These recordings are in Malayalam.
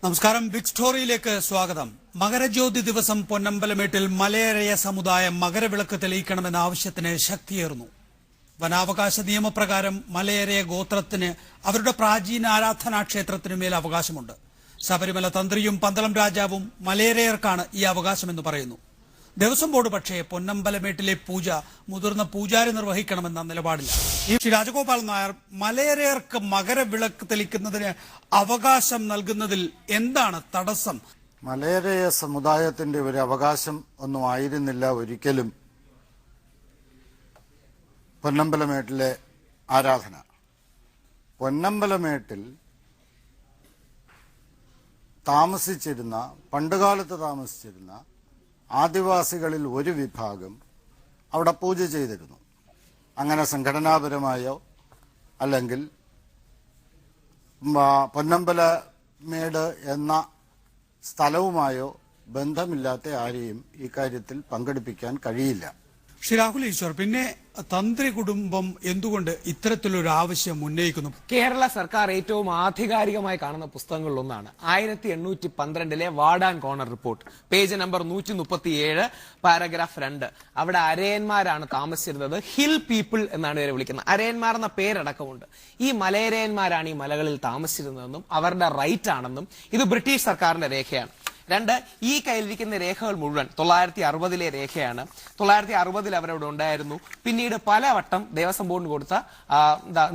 നമസ്കാരം. ബിഗ് സ്റ്റോറിയിലേക്ക് സ്വാഗതം. മകരജ്യോതി ദിവസം പൊന്നമ്പലമേട്ടിൽ മലയരയ സമുദായം മകരവിളക്ക് തെളിയിക്കണമെന്ന ആവശ്യത്തിന് ശക്തിയേറുന്നു. വനാവകാശ നിയമപ്രകാരം മലയരയ ഗോത്രത്തിന് അവരുടെ പ്രാചീന ആരാധനാ ക്ഷേത്രത്തിനുമേൽ അവകാശമുണ്ട്. ശബരിമല തന്ത്രിയും പന്തളം രാജാവും മലയരയർക്കാണ് ഈ അവകാശമെന്ന് പറയുന്നു. ദേവസ്വം ബോർഡ് പക്ഷേ പൊന്നമ്പലമേട്ടിലെ പൂജ മുതിർന്ന പൂജാരി നിർവഹിക്കണമെന്ന നിലപാടില്ല. ശ്രീ രാജഗോപാൽ നായർ, മലയരയർക്ക് മകരവിളക്ക് തെളിക്കുന്നതിന് അവകാശം നൽകുന്നതിൽ എന്താണ് തടസ്സം? മലയരയ സമുദായത്തിന്റെ ഒരു അവകാശം ഒന്നും ആയിരുന്നില്ല ഒരിക്കലും പൊന്നമ്പലമേട്ടിലെ ആരാധന. പൊന്നമ്പലമേട്ടിൽ പണ്ടുകാലത്ത് താമസിച്ചിരുന്ന ആദിവാസികളിൽ ഒരു വിഭാഗം അവിടെ പൂജ ചെയ്തിരുന്നു. അങ്ങനെ സംഘടനാപരമായോ അല്ലെങ്കിൽ പൊന്നമ്പലമേട് എന്ന സ്ഥലവുമായോ ബന്ധമില്ലാത്ത ആരെയും ഈ കാര്യത്തിൽ പങ്കെടുപ്പിക്കാൻ കഴിയില്ല. ശ്രീ രാഹുൽ ഈശ്വർ, പിന്നെ തന്ത്രി കുടുംബം എന്തുകൊണ്ട് ഇത്തരത്തിലൊരു ആവശ്യം ഉന്നയിക്കുന്നു? കേരള സർക്കാർ ഏറ്റവും ആധികാരികമായി കാണുന്ന പുസ്തകങ്ങളിലൊന്നാണ് 1812 ward corner report, page number 137, paragraph 2. അവിടെ അരയന്മാരാണ് താമസിച്ചിരുന്നത്. ഹിൽ പീപ്പിൾ എന്നാണ് ഇവരെ വിളിക്കുന്നത്. അരയന്മാർ എന്ന പേരടക്കമുണ്ട്. ഈ മലയരയന്മാരാണ് ഈ മലകളിൽ താമസിച്ചിരുന്നതെന്നും അവരുടെ റൈറ്റ് ആണെന്നും ഇത് ബ്രിട്ടീഷ് സർക്കാരിന്റെ രേഖയാണ്. 2, ഈ കയ്യിലിരിക്കുന്ന രേഖകൾ മുഴുവൻ 960 രേഖയാണ്. 960 അവരവിടെ ഉണ്ടായിരുന്നു. പിന്നീട് പലവട്ടം ദേവസ്വം ബോർഡിന് കൊടുത്ത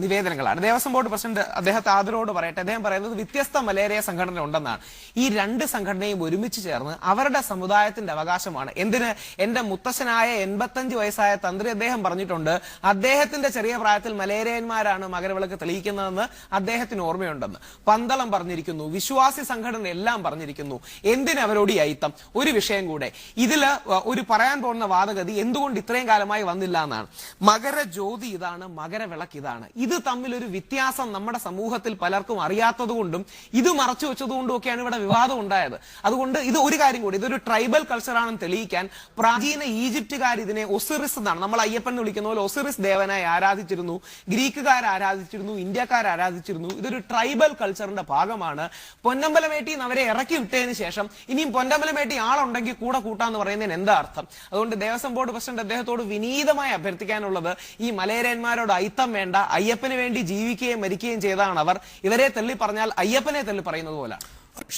നിവേദനങ്ങളാണ്. ദേവസ്വം ബോർഡ് പ്രസിഡന്റ് അദ്ദേഹത്തെ ആദരവോട് പറയട്ടെ, അദ്ദേഹം പറയുന്നത് വ്യത്യസ്ത മലയരയ സംഘടന ഉണ്ടെന്നാണ്. ഈ രണ്ട് സംഘടനയും ഒരുമിച്ച് ചേർന്ന് അവരുടെ സമുദായത്തിന്റെ അവകാശമാണ്. എന്തിന്? എന്റെ മുത്തശ്ശനായ 85 വയസ്സായ തന്ത്രി അദ്ദേഹം പറഞ്ഞിട്ടുണ്ട്, അദ്ദേഹത്തിന്റെ ചെറിയ പ്രായത്തിൽ മലയരയന്മാരാണ് മകരവിളക്ക് തെളിയിക്കുന്നതെന്ന് അദ്ദേഹത്തിന് ഓർമ്മയുണ്ടെന്ന്. പന്തളം പറഞ്ഞിരിക്കുന്നു, വിശ്വാസി സംഘടന എല്ലാം പറഞ്ഞിരിക്കുന്നു. എന്തിനവരോട് ഈ അയിത്തം? ഒരു വിഷയം കൂടെ ഇതില് ഒരു പറയാൻ പോകുന്ന വാദഗതി എന്തുകൊണ്ട് ഇത്രയും കാലമായി വന്നില്ല എന്നാണ്. മകരജ്യോതി ഇതാണ്, മകരവിളക്ക് ഇതാണ്. ഇത് തമ്മിലൊരു വ്യത്യാസം നമ്മുടെ സമൂഹത്തിൽ പലർക്കും അറിയാത്തതുകൊണ്ടും ഇത് മറച്ചു വെച്ചതുകൊണ്ടും ഒക്കെയാണ് ഇവിടെ വിവാദം ഉണ്ടായത്. അതുകൊണ്ട് ഇത് ഒരു കാര്യം കൂടി, ഇതൊരു ട്രൈബൽ കൾച്ചറാണെന്ന് തെളിയിക്കാൻ പ്രാചീന ഈജിപ്തുകാർ ഇതിനെ ഒസിറിസ് എന്നാണ്, നമ്മൾ അയ്യപ്പൻ എന്ന് വിളിക്കുന്ന പോലെ ഒസിറിസ് ദേവനായി ആരാധിച്ചിരുന്നു. ഗ്രീക്കുകാർ ആരാധിച്ചിരുന്നു, ഇന്ത്യക്കാർ ആരാധിച്ചിരുന്നു. ഇതൊരു ട്രൈബൽ കൾച്ചറിന്റെ ഭാഗമാണ്. പൊന്നമ്പലമേട്ടിൽ നിന്ന് അവരെ ഇറക്കി വിട്ടതിന് ശേഷം ഇനിയും പൊന്നമ്പലമേട്ടി ആളുണ്ടെങ്കിൽ കൂടെ കൂട്ടാന്ന് പറയുന്നതിന് എന്താ അർത്ഥം? അതുകൊണ്ട് ദേവസ്വം ബോർഡ് പ്രസിഡന്റ് അദ്ദേഹത്തോട് വിനീതമായി അഭ്യർത്ഥിക്കാനുള്ളത്, ഈ മലയരയന്മാരോട് അയിത്തം വേണ്ട. അയ്യപ്പന് വേണ്ടി ജീവിക്കുകയും മരിക്കുകയും ചെയ്താണ് അവർ. ഇവരെ തള്ളി പറഞ്ഞാൽ അയ്യപ്പനെ തള്ളി പറയുന്നത് പോലാണ്.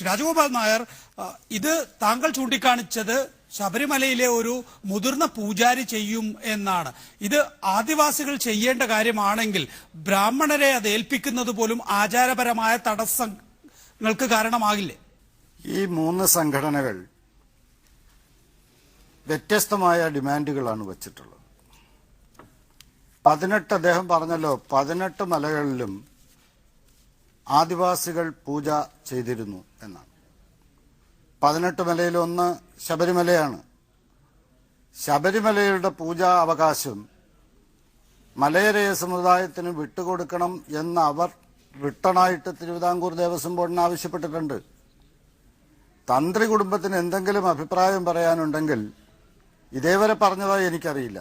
രാജഗോപാൽ നായർ, ഇത് താങ്കൾ ചൂണ്ടിക്കാണിച്ചത് ശബരിമലയിലെ ഒരു മുതിർന്ന പൂജാരി ചെയ്യും എന്നാണ്. ഇത് ആദിവാസികൾ ചെയ്യേണ്ട കാര്യമാണെങ്കിൽ ബ്രാഹ്മണരെ അത് ഏൽപ്പിക്കുന്നത് പോലും ആചാരപരമായ തടസ്സങ്ങൾക്ക് കാരണമാകില്ലേ? ഈ 3 സംഘടനകൾ വ്യത്യസ്തമായ ഡിമാൻഡുകളാണ് വച്ചിട്ടുള്ളത്. 18 അദ്ദേഹം പറഞ്ഞല്ലോ, 18 മലകളിലും ആദിവാസികൾ പൂജ ചെയ്തിരുന്നു എന്നാണ്. 18 മലയിലൊന്ന് ശബരിമലയാണ്. ശബരിമലയുടെ പൂജാ അവകാശം മലയരയ സമുദായത്തിന് വിട്ടുകൊടുക്കണം എന്ന് അവർ റിട്ടണായിട്ട് തിരുവിതാംകൂർ ദേവസ്വം ബോർഡിന് ആവശ്യപ്പെട്ടിട്ടുണ്ട്. തന്ത്രി കുടുംബത്തിന് എന്തെങ്കിലും അഭിപ്രായം പറയാനുണ്ടെങ്കിൽ ഇതേവരെ പറഞ്ഞതായി എനിക്കറിയില്ല,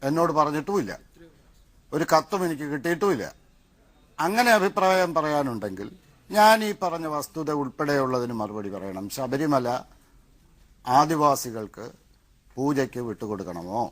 എന്നോട് പറഞ്ഞിട്ടുമില്ല, ഒരു കത്തും എനിക്ക് കിട്ടിയിട്ടുമില്ല. അങ്ങനെ അഭിപ്രായം പറയാനുണ്ടെങ്കിൽ ഞാൻ ഈ പറഞ്ഞ വസ്തുത ഉൾപ്പെടെയുള്ളതിന് മറുപടി പറയണം. ശബരിമല ആദിവാസികൾക്ക് പൂജയ്ക്ക് വിട്ടുകൊടുക്കണമോ?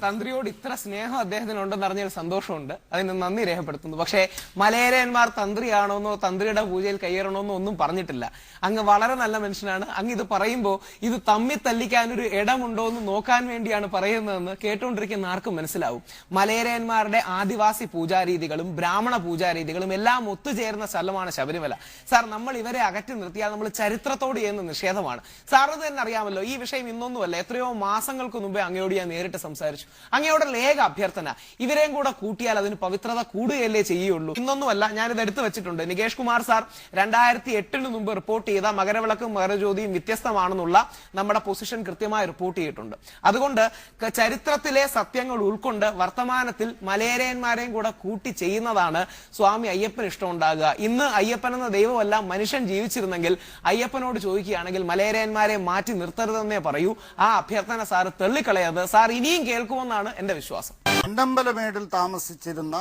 തന്ത്രിയോട് ഇത്ര സ്നേഹം അദ്ദേഹത്തിന് ഉണ്ടെന്ന് അറിഞ്ഞൊരു സന്തോഷമുണ്ട്, അതിന് നന്ദി രേഖപ്പെടുത്തുന്നു. പക്ഷേ മലയരയന്മാർ തന്ത്രിയാണോന്നോ തന്ത്രിയുടെ പൂജയിൽ കയ്യേറണമെന്നോ ഒന്നും പറഞ്ഞിട്ടില്ല. അങ്ങ് വളരെ നല്ല മനുഷ്യനാണ്. അങ്ങ് ഇത് പറയുമ്പോൾ ഇത് തമ്മിൽ തല്ലിക്കാനൊരു ഇടമുണ്ടോ എന്ന് നോക്കാൻ വേണ്ടിയാണ് പറയുന്നതെന്ന് കേട്ടുകൊണ്ടിരിക്കുന്ന ആർക്കും മനസ്സിലാവും. മലയരയന്മാരുടെ ആദിവാസി പൂജാരീതികളും ബ്രാഹ്മണ പൂജാരീതികളും എല്ലാം ഒത്തുചേർന്ന സ്ഥലമാണ് ശബരിമല. സാർ, നമ്മൾ ഇവരെ അകറ്റി നിർത്തിയാൽ നമ്മൾ ചരിത്രത്തോട് ചെയ്യുന്ന നിഷേധമാണ്. സാറിന് തന്നെ അറിയാമല്ലോ, ഈ വിഷയം ഇന്നൊന്നുമല്ല, എത്രയോ മാസങ്ങൾക്ക് മുമ്പേ അങ്ങയോട് ഞാൻ നേരിട്ട് സംസാരിച്ചു. അങ്ങയോട് ഏക അഭ്യർത്ഥന, ഇവരെയും കൂടെ കൂട്ടിയാൽ അതിന് പവിത്രത കൂടുകയല്ലേ ചെയ്യുള്ളൂ. ഇന്നൊന്നുമല്ല, ഞാനിത് എടുത്തു വെച്ചിട്ടുണ്ട്. നികേഷ് കുമാർ സാർ 2008 മുമ്പ് റിപ്പോർട്ട് ചെയ്ത മകരവിളക്കും മകരജ്യോതിയും വ്യത്യസ്തമാണെന്നുള്ള നമ്മുടെ പൊസിഷൻ കൃത്യമായി റിപ്പോർട്ട് ചെയ്തിട്ടുണ്ട്. അതുകൊണ്ട് ചരിത്രത്തിലെ സത്യങ്ങൾ ഉൾക്കൊണ്ട് വർത്തമാനത്തിൽ മലയരയന്മാരെയും കൂടെ കൂട്ടി ചെയ്യുന്നതാണ് സ്വാമി അയ്യപ്പന് ഇഷ്ടമുണ്ടാകുക. ഇന്ന് അയ്യപ്പൻ എന്ന ദൈവമല്ല മനുഷ്യൻ ജീവിച്ചിരുന്നെങ്കിൽ അയ്യപ്പനോട് ചോദിക്കുകയാണെങ്കിൽ മലയരയന്മാരെ മാറ്റി നിർത്തരുതെന്നേ പറയൂ. ആ അഭ്യർത്ഥന സാർ തള്ളിക്കളയാതെ സാർ ഇനിയും കേൾക്കുമെന്നാണ് എന്റെ വിശ്വാസം. പൊന്നമ്പലമേടിൽ താമസിച്ചിരുന്ന,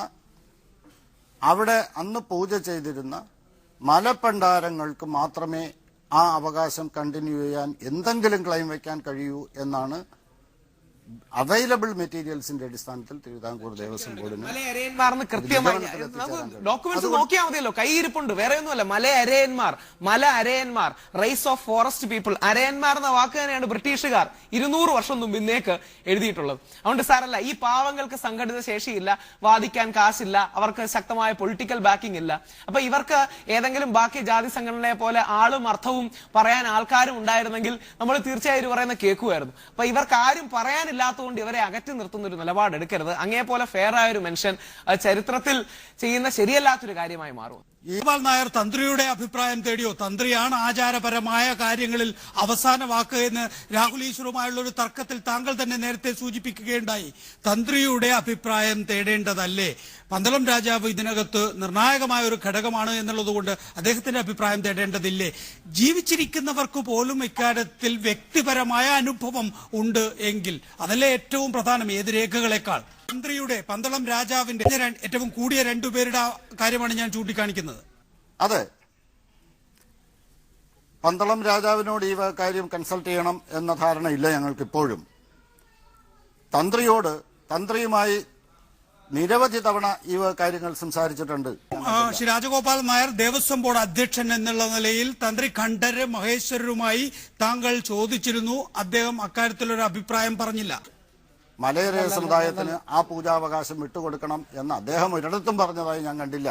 അവിടെ അന്ന് പൂജ ചെയ്തിരുന്ന മലപ്പണ്ടാരങ്ങൾക്ക് മാത്രമേ ആ അവകാശം കണ്ടിന്യൂ ചെയ്യാൻ എന്തെങ്കിലും ക്ലെയിം വയ്ക്കാൻ കഴിയൂ എന്നാണ് അവൈലബിൾ മെറ്റീരിയൽസിന്റെ അടിസ്ഥാനത്തിൽ തിരുവിതാംകൂർ ദേവസ്വം ബോർഡിന് മലയരയന്മാർന്ന് കൃത്യമായി ഡോക്യുമെന്റ്സ് നോക്കിയാൽ മതിയല്ലോ, കൈയിരിപ്പുണ്ട്, വേറെ ഒന്നുമല്ല. മല അരയന്മാർ, റൈസ് ഓഫ് ഫോറസ്റ്റ് പീപ്പിൾ. അരയന്മാർ എന്ന വാക്ക് തന്നെയാണ് ബ്രിട്ടീഷുകാർ 200 വർഷം മുമ്പ് ഇന്നേക്ക് എഴുതിയിട്ടുള്ളത്. അതുകൊണ്ട് സാറല്ല, ഈ പാവങ്ങൾക്ക് സംഘടിത ശേഷിയില്ല, വാദിക്കാൻ കാശില്ല, അവർക്ക് ശക്തമായ പൊളിറ്റിക്കൽ ബാക്കിംഗ് ഇല്ല. അപ്പൊ ഇവർക്ക് ഏതെങ്കിലും ബാക്കി ജാതി സംഘടനയെ പോലെ ആളും അർത്ഥവും പറയാൻ ആൾക്കാരും ഉണ്ടായിരുന്നെങ്കിൽ നമ്മൾ തീർച്ചയായും പറയുന്ന കേൾക്കുമായിരുന്നു. അപ്പൊ ഇവർക്ക് ആരും പറയാനില്ലാത്തതുകൊണ്ട് ഇവരെ അകറ്റി നിർത്തുന്ന ഒരു നിലപാടെടുക്കരുത്. അങ്ങേപോലെ ഫെയർ ആയ ഒരു മനുഷ്യൻ ചരിത്രത്തിൽ ചെയ്യുന്ന ശരിയല്ലാത്തൊരു കാര്യമായി മാറും. ഗോപാൽ നായർ തന്ത്രിയുടെ അഭിപ്രായം തേടിയോ? തന്ത്രിയാണ് ആചാരപരമായ കാര്യങ്ങളിൽ അവസാന വാക്ക് എന്ന് രാഹുൽ ഈശ്വറുമായുള്ള ഒരു തർക്കത്തിൽ താങ്കൾ തന്നെ നേരത്തെ സൂചിപ്പിക്കുകയുണ്ടായി. തന്ത്രിയുടെ അഭിപ്രായം തേടേണ്ടതല്ലേ? പന്തളം രാജാവ് ഇതിനകത്ത് നിർണായകമായ ഒരു ഘടകമാണ് എന്നുള്ളതുകൊണ്ട് അദ്ദേഹത്തിന്റെ അഭിപ്രായം തേടേണ്ടതില്ലേ? ജീവിച്ചിരിക്കുന്നവർക്ക് പോലും ഇക്കാര്യത്തിൽ വ്യക്തിപരമായ അനുഭവം ഉണ്ട് എങ്കിൽ അതല്ലേ ഏറ്റവും പ്രധാനം ഏത് രേഖകളെക്കാൾ? തന്ത്രിയുടെ, പന്തളം രാജാവിന്റെ ഏറ്റവും കൂടിയ രണ്ടുപേരുടെ കാര്യമാണ് ഞാൻ ചൂണ്ടിക്കാണിക്കുന്നത്. അതെ, പന്തളം രാജാവിനോട് ഈ കാര്യം കൺസൾട്ട് ചെയ്യണം എന്ന ധാരണയില്ല ഞങ്ങൾക്ക് ഇപ്പോഴും. തന്ത്രിയുമായി നിരവധി തവണ ഈ കാര്യങ്ങൾ സംസാരിച്ചിട്ടുണ്ട്. ശ്രീ രാജഗോപാൽ നായർ ദേവസ്വം ബോർഡ് അധ്യക്ഷൻ എന്നുള്ള നിലയിൽ തന്ത്രി ഖണ്ഡര് മഹേശ്വരരുമായി താങ്കൾ ചോദിച്ചിരുന്നു. അദ്ദേഹം അക്കാര്യത്തിലൊരു അഭിപ്രായം പറഞ്ഞില്ല. മലയരയ സമുദായത്തിന് ആ പൂജാവകാശം വിട്ടുകൊടുക്കണം എന്ന് അദ്ദേഹം ഒരിടത്തും പറഞ്ഞതായി ഞാൻ കണ്ടില്ല.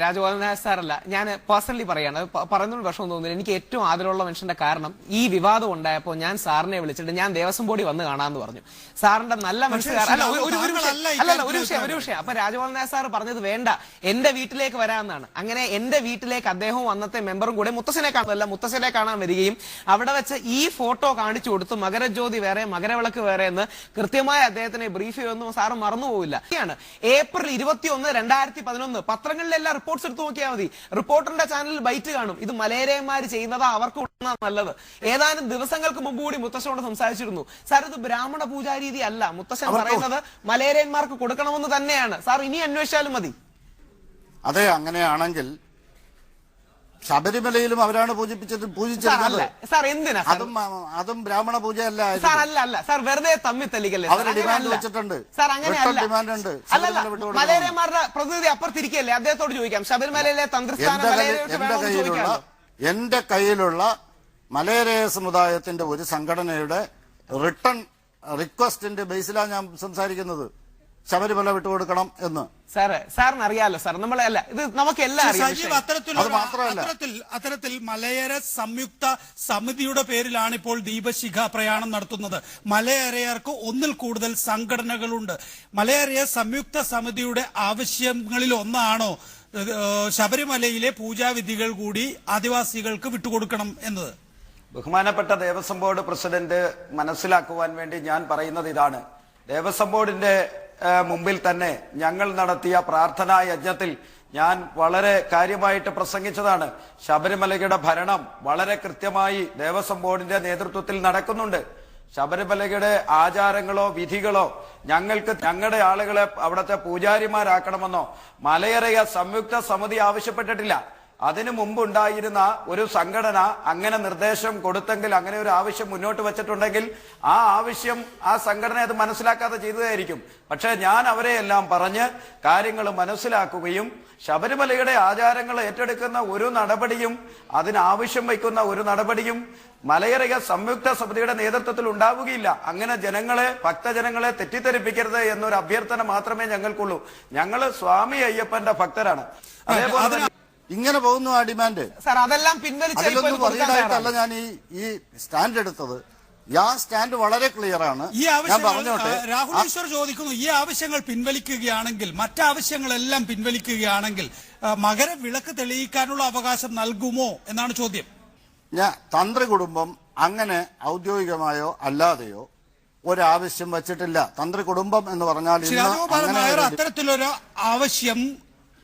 രാജഗോപാൽ നായർ സാറല്ല, ഞാൻ പേഴ്സണലി പറയാണ്, പറയുന്നതിന് വിഷമം തോന്നുന്നില്ല. എനിക്ക് ഏറ്റവും ആദരവുള്ള മനുഷ്യന്റെ കാരണം ഈ വിവാദം ഉണ്ടായപ്പോൾ ഞാൻ സാറിനെ വിളിച്ചിട്ട് ഞാൻ ദേവസ്വം ബോർഡിൽ വന്ന് കാണാമെന്ന് പറഞ്ഞു. സാറിന്റെ നല്ല മനസ്സിലാക്കാൻ ഒരു വിഷയം. അപ്പൊ രാജഗോപാൽ നായർ സാർ പറഞ്ഞത് വേണ്ട, എന്റെ വീട്ടിലേക്ക് വരാമെന്നാണ്. അങ്ങനെ എന്റെ വീട്ടിലേക്ക് അദ്ദേഹവും അന്നത്തെ മെമ്പറും കൂടെ മുത്തശ്ശനെ കാണാൻ വരികയും അവിടെ വെച്ച് ഈ ഫോട്ടോ കാണിച്ചു കൊടുത്തു, മകരജ്യോതി വേറെ മകരവിളക്ക് വേറെ എന്ന് കൃത്യമായി അദ്ദേഹത്തിനെ ബ്രീഫ് ചെയ്യുമെന്നും സാറ് മറന്നുപോകില്ല. ഏപ്രിൽ 21, 2011 പത്രങ്ങളിലെല്ലാം റിപ്പോർട്ട്സ് എടുത്തു നോക്കിയാൽ മതി. റിപ്പോർട്ടറിന്റെ ചാനലിൽ ബൈറ്റ് കാണും. ഇത് മലയരയന്മാർ ചെയ്യുന്നതാ, അവർക്ക് നല്ലത്. ഏതാനും ദിവസങ്ങൾക്ക് മുമ്പ് കൂടി മുത്തശ്ശനോട് സംസാരിച്ചിരുന്നു. സാർ, ഇത് ബ്രാഹ്മണ പൂജാരീതി അല്ല. മുത്തശ്ശൻ പറയുന്നത് മലയരയന്മാർക്ക് കൊടുക്കണമെന്ന് തന്നെയാണ്. സാർ ഇനി അന്വേഷിച്ചാലും മതി. അതെ, അങ്ങനെയാണെങ്കിൽ ശബരിമലയിലും അവരാണ് പൂജിച്ചിരുന്നത്. സാർ എന്തിനാ? അതും ബ്രാഹ്മണ പൂജയല്ല. സാർ അല്ല സാർ, വെറുതെ തമ്മിൽ തല്ലിക്കല്ലേ. അവര് ഡിമാൻഡ് വെച്ചിട്ടുണ്ട്. സാർ അങ്ങനെയല്ല, ഡിമാൻഡ് ഉണ്ട്. മലയരയന്മാരുടെ പ്രതിനിധി അപ്പുറത്തിരിക്കല്ലേ, അദ്ദേഹത്തോട് ചോദിക്കാം. ശബരിമലയിലെ തന്ത്രിസ്ഥാനം എന്റെ കയ്യിലുള്ള മലയരയ സമുദായത്തിന്റെ ഒരു സംഘടനയുടെ റിട്ടേൺ റിക്വസ്റ്റിന്റെ ബേസിലാണ് ഞാൻ സംസാരിക്കുന്നത്. ശബരിമല വിട്ടുകൊടുക്കണം എന്ന്. സാറിന് അറിയാലോ സാർ, നമ്മളല്ല ഇത് നമുക്കെല്ലാം അറിയാം. അത്തരത്തിൽ മലയര സംയുക്ത സമിതിയുടെ പേരിലാണ് ഇപ്പോൾ ദീപശിഖ പ്രയാണം നടത്തുന്നത്. മലയരയർക്ക് ഒന്നിൽ കൂടുതൽ സംഘടനകളുണ്ട്. മലയരയ സംയുക്ത സമിതിയുടെ ആവശ്യങ്ങളിൽ ഒന്നാണോ ശബരിമലയിലെ പൂജാവിധികൾ കൂടി ആദിവാസികൾക്ക് വിട്ടുകൊടുക്കണം എന്നത്? ബഹുമാനപ്പെട്ട ദേവസ്വം ബോർഡ് പ്രസിഡന്റ് മനസ്സിലാക്കുവാൻ വേണ്ടി ഞാൻ പറയുന്നത് ഇതാണ്. ദേവസ്വം ബോർഡിന്റെ മുമ്പിൽ തന്നെ ഞങ്ങൾ നടത്തിയ പ്രാർത്ഥനാ യജ്ഞത്തിൽ ഞാൻ വളരെ കാര്യമായിട്ട് പ്രസംഗിച്ചതാണ്. ശബരിമലയുടെ ഭരണം വളരെ കൃത്യമായി ദേവസ്വം ബോർഡിന്റെ നേതൃത്വത്തിൽ നടക്കുന്നുണ്ട്. ശബരിമലയുടെ ആചാരങ്ങളോ വിധികളോ ഞങ്ങളുടെ ആളുകളെ അവിടുത്തെ പൂജാരിമാരാക്കണമെന്നോ മലയരയ സംയുക്ത സമിതി ആവശ്യപ്പെട്ടിട്ടില്ല. അതിനു മുമ്പുണ്ടായിരുന്ന ഒരു സംഘടന അങ്ങനെ നിർദ്ദേശം കൊടുത്തെങ്കിൽ, അങ്ങനെ ഒരു ആവശ്യം മുന്നോട്ട് വെച്ചിട്ടുണ്ടെങ്കിൽ ആ ആവശ്യം ആ സംഘടന അത് മനസ്സിലാക്കാതെ ചെയ്തതായിരിക്കും. പക്ഷെ ഞാൻ അവരെ എല്ലാം പറഞ്ഞ് കാര്യങ്ങൾ മനസ്സിലാക്കുകയും ശബരിമലയുടെ ആചാരങ്ങൾ ഏറ്റെടുക്കുന്ന ഒരു നടപടിയും അതിനാവശ്യം വയ്ക്കുന്ന ഒരു നടപടിയും മലയരയ സംയുക്ത സമിതിയുടെ നേതൃത്വത്തിൽ ഉണ്ടാവുകയില്ല. അങ്ങനെ ഭക്തജനങ്ങളെ തെറ്റിദ്ധരിപ്പിക്കരുത് എന്നൊരു അഭ്യർത്ഥന മാത്രമേ ഞങ്ങൾക്കുള്ളൂ. ഞങ്ങൾ സ്വാമി അയ്യപ്പന്റെ ഭക്തരാണ്. അതേപോലെ ഇങ്ങനെ പോകുന്നു ആ ഡിമാൻഡ്. അതെല്ലാം പിൻവലിച്ചല്ല ഞാൻ ഈ സ്റ്റാൻഡ് എടുത്തത്. ആ സ്റ്റാൻഡ് വളരെ ക്ലിയർ ആണ്. ഈ ആവശ്യങ്ങൾ രാഹുൽ ഈശ്വർ ചോദിക്കുന്നു, ഈ ആവശ്യങ്ങൾ പിൻവലിക്കുകയാണെങ്കിൽ, മറ്റാവശ്യങ്ങളെല്ലാം പിൻവലിക്കുകയാണെങ്കിൽ മകരവിളക്ക് തെളിയിക്കാനുള്ള അവകാശം നൽകുമോ എന്നാണ് ചോദ്യം. തന്ത്രി കുടുംബം അങ്ങനെ ഔദ്യോഗികമായോ അല്ലാതെയോ ഒരാവശ്യം വച്ചിട്ടില്ല. തന്ത്രി കുടുംബം എന്ന് പറഞ്ഞാൽ അത്തരത്തിലൊരു ആവശ്യം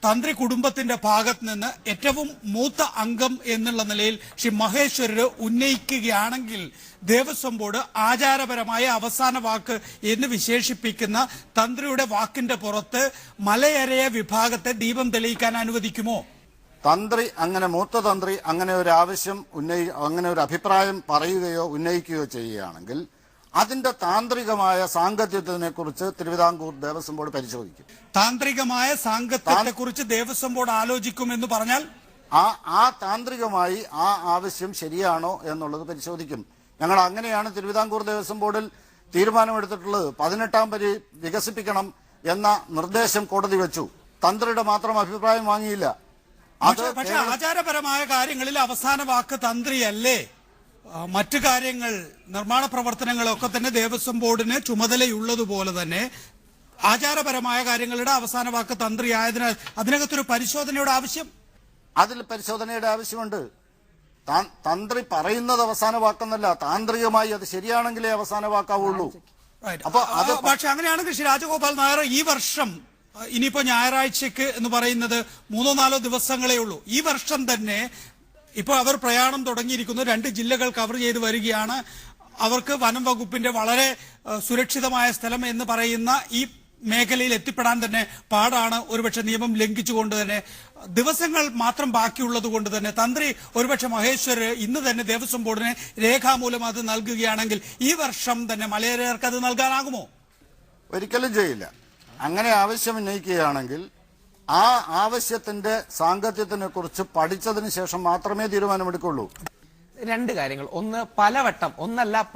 തന്ത്രി കുടുംബത്തിന്റെ ഭാഗത്ത് നിന്ന് ഏറ്റവും മൂത്ത അംഗം എന്നുള്ള നിലയിൽ ശ്രീ മഹേശ്വരര് ഉന്നയിക്കുകയാണെങ്കിൽ ദേവസ്വം ബോർഡ് ആചാരപരമായ അവസാന വാക്ക് എന്ന് വിശേഷിപ്പിക്കുന്ന തന്ത്രിയുടെ വാക്കിന്റെ പുറത്ത് മലയരയ വിഭാഗത്തെ ദീപം തെളിയിക്കാൻ അനുവദിക്കുമോ? തന്ത്രി മൂത്ത തന്ത്രി അങ്ങനെ ഒരു ആവശ്യം അങ്ങനെ ഒരു അഭിപ്രായം പറയുകയോ ഉന്നയിക്കുകയോ ചെയ്യുകയാണെങ്കിൽ അതിന്റെ താന്ത്രികമായ സാങ്കത്യത്തിനെ കുറിച്ച് തിരുവിതാംകൂർ ദേവസ്വം ബോർഡ് പരിശോധിക്കും. താന്ത്രികമായ സാങ്കത്യത്തെ കുറിച്ച് ദേവസ്വം ബോർഡ് ആലോചിക്കും എന്ന് പറഞ്ഞാൽ ആ താന്ത്രികമായി ആ ആവശ്യം ശരിയാണോ എന്നുള്ളത് പരിശോധിക്കും. ഞങ്ങൾ അങ്ങനെയാണ് തിരുവിതാംകൂർ ദേവസ്വം ബോർഡിൽ തീരുമാനമെടുത്തിട്ടുള്ളത്. 18ാം പരി വികസിപ്പിക്കണം എന്ന നിർദ്ദേശം കോടതി വെച്ചു. തന്ത്രിയുടെ മാത്രം അഭിപ്രായം വാങ്ങിയില്ല. പക്ഷെ ആചാരപരമായ കാര്യങ്ങളിൽ അവസാന വാക്ക് തന്ത്രിയല്ലേ? മറ്റു കാര്യങ്ങൾ, നിർമ്മാണ പ്രവർത്തനങ്ങളൊക്കെ തന്നെ ദേവസ്വം ബോർഡിന് ചുമതലയുള്ളതുപോലെ തന്നെ ആചാരപരമായ കാര്യങ്ങളുടെ അവസാന വാക്ക് തന്ത്രി ആയതിനാൽ അതിനകത്തൊരു പരിശോധനയുടെ ആവശ്യം, അതിൽ പരിശോധനയുടെ ആവശ്യമുണ്ട്. തന്ത്രി പറയുന്നത് അവസാന വാക്കെന്നല്ല, താന്ത്രികമായി അത് ശരിയാണെങ്കിലേ അവസാന വാക്കാവുള്ളൂ. അപ്പൊ അത് പക്ഷെ അങ്ങനെയാണെങ്കിൽ ശ്രീ രാജഗോപാൽ നായർ, ഈ വർഷം ഇനിയിപ്പോ ഞായറാഴ്ചക്ക് എന്ന് പറയുന്നത് 3-4 ദിവസങ്ങളേ ഉള്ളൂ. ഈ വർഷം തന്നെ ഇപ്പോൾ അവർ പ്രയാണം തുടങ്ങിയിരിക്കുന്നു. 2 ജില്ലകൾ കവർ ചെയ്ത് വരികയാണ്. അവർക്ക് വനം വകുപ്പിന്റെ വളരെ സുരക്ഷിതമായ സ്ഥലം എന്ന് പറയുന്ന ഈ മേഖലയിൽ എത്തിപ്പെടാൻ തന്നെ പാടാണ്. ഒരുപക്ഷെ നിയമം ലംഘിച്ചുകൊണ്ട് തന്നെ ദിവസങ്ങൾ മാത്രം ബാക്കിയുള്ളത് കൊണ്ട് തന്നെ തന്ത്രി ഒരുപക്ഷെ മഹേശ്വർ ഇന്ന് തന്നെ ദേവസ്വം ബോർഡിന് രേഖാമൂലം അത് നൽകുകയാണെങ്കിൽ ഈ വർഷം തന്നെ മലയാളികൾക്ക് അത് നൽകാനാകുമോ? ഒരിക്കലും ചെയ്യില്ല. അങ്ങനെ ആവശ്യം ഉന്നയിക്കുകയാണെങ്കിൽ ആ ആവശ്യത്തിന്റെ സാങ്കത്യത്തിനെ കുറിച്ച് പഠിച്ചതിന് ശേഷം മാത്രമേ തീരുമാനമെടുക്കുള്ളൂ. 2 കാര്യങ്ങൾ. ഒന്ന്,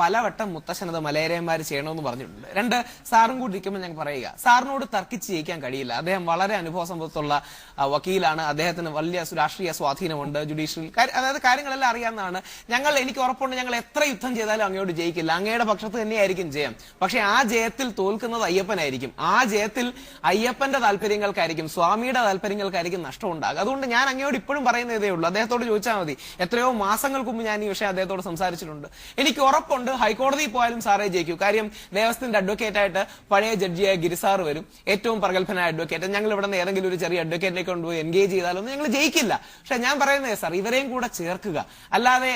പലവട്ടം മുത്തശ്ശനത് മലയരയന്മാർ ചെയ്യണമെന്ന് പറഞ്ഞിട്ടുണ്ട്. 2, സാറും കൂടി ഇരിക്കുമ്പോൾ ഞങ്ങൾ പറയുക, സാറിനോട് തർക്കിച്ച് ജയിക്കാൻ കഴിയില്ല. അദ്ദേഹം വളരെ അനുഭവ സമ്പത്തുള്ള വക്കീലാണ്. അദ്ദേഹത്തിന് വലിയ രാഷ്ട്രീയ സ്വാധീനമുണ്ട്. ജുഡീഷ്യൽ അതായത് കാര്യങ്ങളെല്ലാം അറിയാവുന്നതാണ്. എനിക്ക് ഉറപ്പുണ്ട്, ഞങ്ങൾ എത്ര യുദ്ധം ചെയ്താലും അങ്ങയോട് ജയിക്കില്ല. അങ്ങയുടെ പക്ഷത്ത് തന്നെയായിരിക്കും ജയം. പക്ഷെ ആ ജയത്തിൽ തോൽക്കുന്നത് അയ്യപ്പനായിരിക്കും. ആ ജയത്തിൽ അയ്യപ്പന്റെ താല്പര്യങ്ങൾക്കായിരിക്കും, സ്വാമിയുടെ താല്പര്യങ്ങൾക്കായിരിക്കും നഷ്ടം ഉണ്ടാകുക. അതുകൊണ്ട് ഞാൻ അങ്ങയോട് ഇപ്പോഴും പറയുന്നതേ ഉള്ളൂ. അദ്ദേഹത്തോട് ചോദിച്ചാൽ മതി. എത്രയോ മാസങ്ങൾക്ക് മുമ്പ് ഞാൻ ഈ വിഷയം അദ്ദേഹത്തോട് സംസാരിച്ചിട്ടുണ്ട്. എനിക്ക് ഉറപ്പുണ്ട് ഹൈക്കോടതിയിൽ പോയാലും സാറേ ജയിക്കൂ. കാര്യം ദേവസ്വത്തിന്റെ അഡ്വക്കേറ്റ് ആയിട്ട് പഴയ ജഡ്ജിയായ ഗിരിസാർ വരും, ഏറ്റവും പ്രഗത്ഭനായ അഡ്വക്കേറ്റ്. ഞങ്ങൾ ഇവിടെ നിന്ന് ഏതെങ്കിലും ഒരു ചെറിയ അഡ്വക്കേറ്റിലേക്ക് കൊണ്ടുപോയി എൻഗേജ് ചെയ്താലൊന്നും ഞങ്ങൾ ജയിക്കില്ല. പക്ഷെ ഞാൻ പറയുന്നത് സാർ, ഇവരെയും കൂടെ ചേർക്കുക. അല്ലാതെ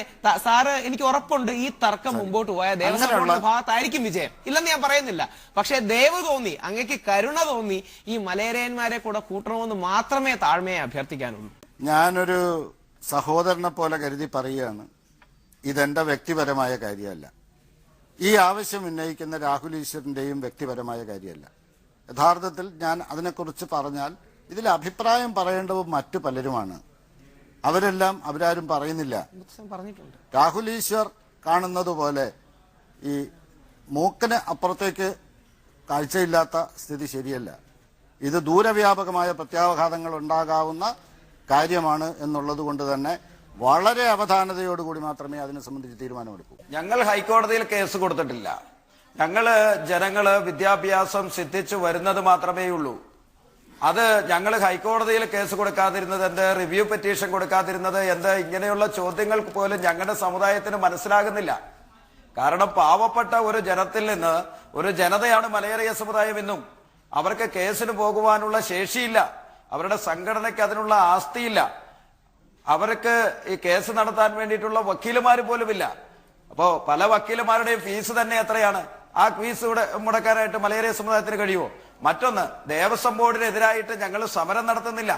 സാറ്, എനിക്ക് ഉറപ്പുണ്ട് ഈ തർക്കം മുമ്പോട്ട് പോയ ദേവസ്വം ബോർഡിന്റെ ഭാഗത്തായിരിക്കും വിജയം, ഇല്ലെന്ന് ഞാൻ പറയുന്നില്ല. പക്ഷെ ദയവ് തോന്നി, അങ്ങക്ക് കരുണ തോന്നി ഈ മലയരയന്മാരെ കൂടെ കൂട്ടണമെന്ന് മാത്രമേ താഴ്മയെ അഭ്യർത്ഥിക്കാനുള്ളൂ. ഞാനൊരു സഹോദരനെ പോലെ കരുതി പറയുകയാണ്, ഇതെന്റെ വ്യക്തിപരമായ കാര്യമല്ല. ഈ ആവശ്യം ഉന്നയിക്കുന്ന രാഹുൽ ഈശ്വറിന്റെയും വ്യക്തിപരമായ കാര്യമല്ല. യഥാർത്ഥത്തിൽ ഞാൻ അതിനെക്കുറിച്ച് പറഞ്ഞാൽ ഇതിൽ അഭിപ്രായം പറയേണ്ടത് മറ്റു പലരുമാണ്. അവരാരും പറയുന്നില്ല. രാഹുൽ ഈശ്വർ കാണുന്നത് പോലെ ഈ മൂക്കിന് അപ്പുറത്തേക്ക് കാഴ്ചയില്ലാത്ത സ്ഥിതി ശരിയല്ല. ഇത് ദൂരവ്യാപകമായ പ്രത്യാഘാതങ്ങൾ ഉണ്ടാകാവുന്ന കാര്യമാണ് എന്നുള്ളത് കൊണ്ട് തന്നെ വളരെ അവധാനതയോടുകൂടി മാത്രമേ അതിനെ സംബന്ധിച്ച് തീരുമാനമെടുക്കൂ. ഞങ്ങൾ ഹൈക്കോടതിയിൽ കേസ് കൊടുത്തിട്ടില്ല. ജനങ്ങള് വിദ്യാഭ്യാസം സിദ്ധിച്ചു വരുന്നത് മാത്രമേ ഉള്ളൂ. അത് ഞങ്ങൾ ഹൈക്കോടതിയിൽ കേസ് കൊടുക്കാതിരുന്നത് എന്ത്, റിവ്യൂ പെറ്റീഷൻ കൊടുക്കാതിരുന്നത് എന്ത്, ഇങ്ങനെയുള്ള ചോദ്യങ്ങൾക്ക് പോലും ഞങ്ങളുടെ സമുദായത്തിന് മനസ്സിലാകുന്നില്ല. കാരണം പാവപ്പെട്ട ഒരു ജനത്തിൽ നിന്ന്, ഒരു ജനതയാണ് മലയരയ സമുദായം എന്നും, അവർക്ക് കേസിന് പോകുവാനുള്ള ശേഷിയില്ല, അവരുടെ സംഘടനയ്ക്ക് അതിനുള്ള ആസ്തിയില്ല, അവർക്ക് ഈ കേസ് നടത്താൻ വേണ്ടിയിട്ടുള്ള വക്കീലുമാർ പോലുമില്ല. അപ്പോ പല വക്കീലുമാരുടെയും ഫീസ് തന്നെ എത്രയാണ്? ആ ഫീസ് മുടക്കാനായിട്ട് മലയരയ സമുദായത്തിന് കഴിയുമോ? മറ്റൊന്ന്, ദേവസ്വം ബോർഡിനെതിരായിട്ട് ഞങ്ങൾ സമരം നടത്തുന്നില്ല,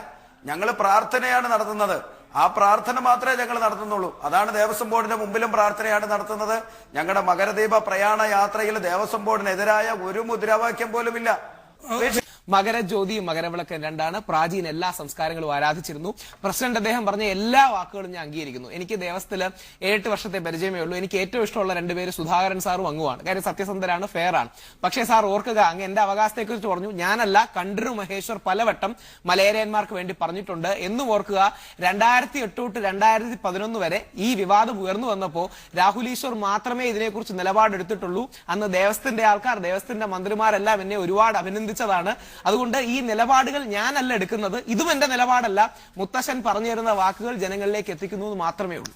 ഞങ്ങൾ പ്രാർത്ഥനയാണ് നടത്തുന്നത്. ആ പ്രാർത്ഥന മാത്രമേ ഞങ്ങൾ നടത്തുന്നുള്ളൂ. അതാണ് ദേവസ്വം ബോർഡിന്റെ മുമ്പിലും പ്രാർത്ഥനയാണ് നടത്തുന്നത്. ഞങ്ങളുടെ മകരദീപ പ്രയാണ യാത്രയിൽ ദേവസ്വം ബോർഡിനെതിരായ ഒരു മുദ്രാവാക്യം പോലുമില്ല. മകരജ്യോതി മകരവിളക്ക് രണ്ടാണ്. പ്രാചീന എല്ലാ സംസ്കാരങ്ങളും ആരാധിച്ചിരുന്നു. പ്രസിഡന്റ് അദ്ദേഹം പറഞ്ഞ എല്ലാ വാക്കുകളും ഞാൻ അംഗീകരിക്കുന്നു. എനിക്ക് ദേവസ്ഥത്തില് 7 വർഷത്തെ പരിചയമേ ഉള്ളൂ. എനിക്ക് ഏറ്റവും ഇഷ്ടമുള്ള 2 പേര് സുധാകരൻ സാറും അങ്ങുമാണ്. കാര്യം സത്യസന്ധരാണ്, ഫെയർ ആണ്. പക്ഷേ സാർ ഓർക്കുക, അങ്ങ് എന്റെ അവകാശത്തെ കുറിച്ച് പറഞ്ഞു. ഞാനല്ല, കണ്ഠരര് മഹേശ്വർ പലവട്ടം മലയരയന്മാർക്ക് വേണ്ടി പറഞ്ഞിട്ടുണ്ട് എന്നും ഓർക്കുക. 2008 തൊട്ട് 2011 വരെ ഈ വിവാദം ഉയർന്നു വന്നപ്പോ രാഹുൽ ഈശ്വർ മാത്രമേ ഇതിനെക്കുറിച്ച് നിലപാടെടുത്തിട്ടുള്ളൂ. അന്ന് ദേവസ്ഥത്തിന്റെ ആൾക്കാർ, ദേവസ്ഥത്തിന്റെ മന്ത്രിമാരെല്ലാം എന്നെ ഒരുപാട് അഭിനന്ദിച്ചതാണ്. അതുകൊണ്ട് ഈ നിലപാടുകൾ ഞാനല്ല എടുക്കുന്നത്, ഇതും എന്റെ നിലപാടല്ല. മുത്തശ്ശൻ പറഞ്ഞു തരുന്ന വാക്കുകൾ ജനങ്ങളിലേക്ക് എത്തിക്കുന്നു മാത്രമേ ഉള്ളൂ.